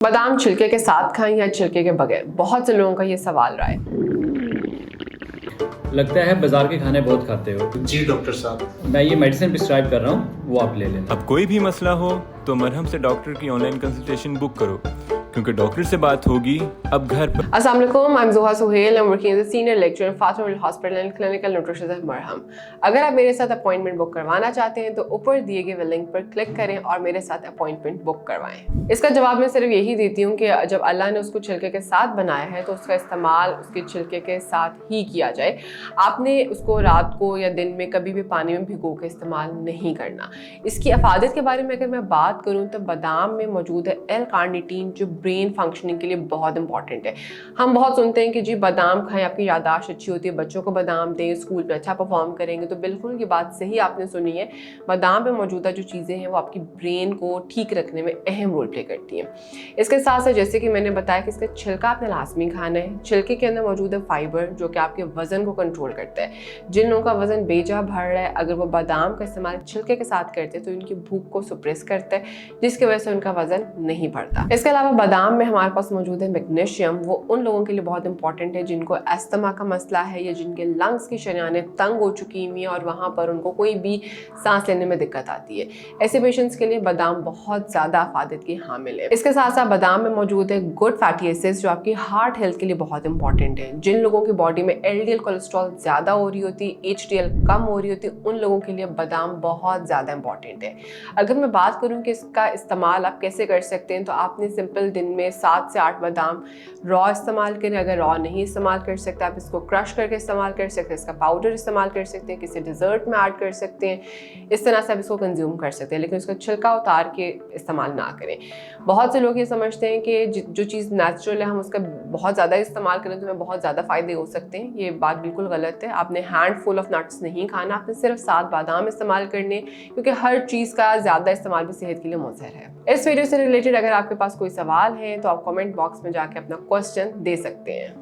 बादाम छिलके के साथ खाएं या छिलके के बगैर? बहुत से लोगों का ये सवाल रहा है। लगता है बाजार के खाने बहुत खाते हो। जी डॉक्टर साहब, मैं ये मेडिसिन प्रिस्क्राइब कर रहा हूँ, वो आप ले लेना। अब कोई भी मसला हो तो मरहम से डॉक्टर की ऑनलाइन कंसल्टेशन बुक करो, क्योंकि डॉक्टर से बात होगी अब घर पर। अस्सलाम वालेकुम, I am Zoha Suhail, I am working as a senior lecturer in Fatima milk hospital and clinical nutrition at Marham. अगर आप मेरे साथ अपॉइंटमेंट बुक करवाना चाहते हैं तो ऊपर दिए गए लिंक पर क्लिक करें और मेरे साथ अपॉइंटमेंट बुक करवाएं। इसका जवाब मैं सिर्फ यही देती हूँ कि जब अल्लाह ने उसको छिलके के साथ बनाया है तो उसका इस्तेमाल उसके छिलके के साथ ही किया जाए। आपने उसको रात को या दिन में कभी भी पानी में भिगो के इस्तेमाल नहीं करना। इसकी अफादत के बारे में अगर मैं बात करूँ तो बादाम में मौजूद है एल कार्निटीन, जो ब्रेन फंक्शनिंग के लिए बहुत इंपॉर्टेंट है। हम बहुत सुनते हैं कि जी बादाम खाएं, आपकी याददाश्त अच्छी होती है, बच्चों को बादाम दें, स्कूल में अच्छा परफॉर्म करेंगे। तो बिल्कुल ये बात सही आपने सुनी है। बादाम में मौजूदा जो चीज़ें हैं वो आपकी ब्रेन को ठीक रखने में अहम रोल प्ले करती हैं। इसके साथ साथ जैसे कि मैंने बताया कि इसका छिलका आपने लाजमी खाना है। छिलके के अंदर मौजूद है फाइबर, जो कि आपके वजन को कंट्रोल करता है। जिन लोगों का वजन बेजा बढ़ रहा है, अगर वो बादाम का इस्तेमाल छिलके के साथ करते हैं तो उनकी भूख को सुप्रेस करता है, जिसकी वजह से उनका वजन नहीं बढ़ता। इसके अलावा बादाम में हमारे पास मौजूद है मैग्नीशियम। वो उन लोगों के लिए बहुत इंपॉर्टेंट है जिनको अस्थमा का मसला है या जिनके लंग्स की शरीयानें तंग हो चुकी हुई हैं और वहाँ पर उनको कोई भी सांस लेने में दिक्कत आती है। ऐसे पेशेंट्स के लिए बादाम बहुत ज़्यादा अफादत की हामिल है। इसके साथ साथ बादाम में मौजूद है गुड फैटी एसिड्स, जो आपकी हार्ट हेल्थ के लिए बहुत इंपॉर्टेंट है। जिन लोगों की बॉडी में एलडीएल कोलेस्ट्रॉल ज़्यादा हो रही होती है, एचडीएल कम हो रही होती है, उन लोगों के लिए बादाम बहुत ज़्यादा इंपॉर्टेंट है। अगर मैं बात करूँ कि इसका इस्तेमाल आप कैसे कर सकते हैं, तो आपने सिंपल दिन में 7 से 8 बादाम रॉ इस्तेमाल करें। अगर रॉ नहीं इस्तेमाल कर सकते, आप इसको क्रश करके इस्तेमाल कर सकते हैं, इसका पाउडर इस्तेमाल कर सकते हैं, किसी डिज़र्ट में ऐड कर सकते हैं। इस तरह से आप इसको कंज्यूम कर सकते हैं, लेकिन इसका छिलका उतार के इस्तेमाल ना करें। बहुत से लोग ये समझते हैं कि जो चीज़ नेचुरल है हम उसका बहुत ज़्यादा इस्तेमाल करें तो हमें बहुत ज़्यादा फ़ायदे हो सकते हैं। ये बात बिल्कुल गलत है। आपने हैंडफुल ऑफ नट्स नहीं खाना, आपने सिर्फ 7 बादाम इस्तेमाल करने, क्योंकि हर चीज़ का ज़्यादा इस्तेमाल भी सेहत के लिए मुज़र है। इस वीडियो से रिलेटेड अगर आपके पास कोई सवाल है तो आप कमेंट बॉक्स में जाके अपना क्वेश्चन दे सकते हैं।